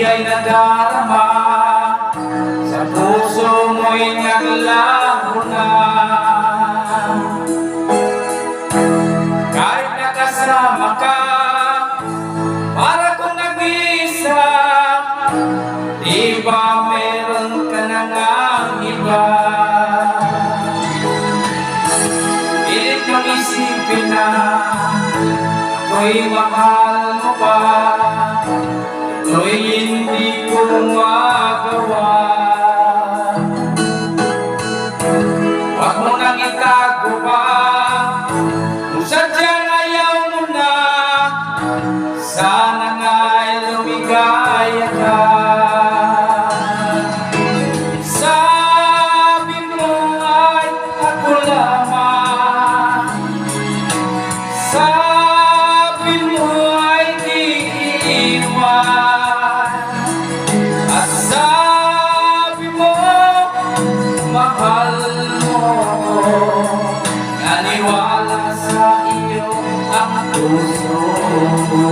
ay nadarama, sa puso mo'y naglaho na. Kahit nakasama ka, para kung nag-isa, di ba meron ka na ngang iba? Pilit mong isipin na ako'y mahal mo pa, ito'y hindi ko magawa. Huwag mo nang itago pa, kung sadyang ayaw mo na, sana nga'y lumigaya ka. Sabi mo ay ako lamang, sabi mo ay di iiwan, at sabi mo mahal mo ako. Naniwala sa iyo ang puso ko.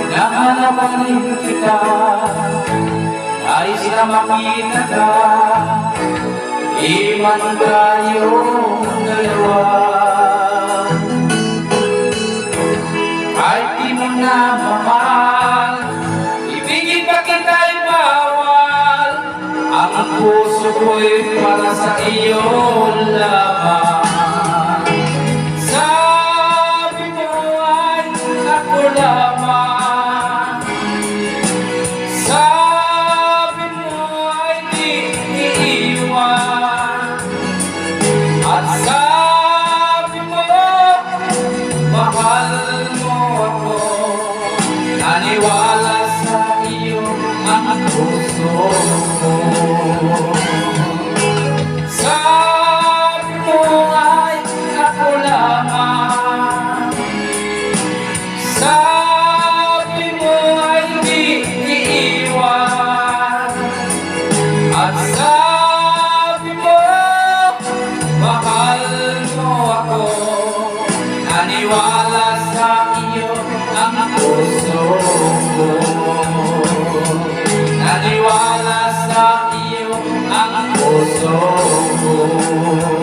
Nahanapin kita, nais na makita ka, iwan tayong dalawa. Kahit di mo na mahal, ibigin pa kita'y bawal, ang puso ko'y para sa iyo lamang. Sabi mo ay ako lamang, sabi mo ay di iiwan, at sabi mo mahal mo ako. Naniwala sa iyo ang puso ko. Sabi mo ay ako lamang, sabi mo ay di iiwan, at sabi mo mahal mo ako. Naniwala sa iyo ang puso ko. Naniwala sa iyo ang puso ko.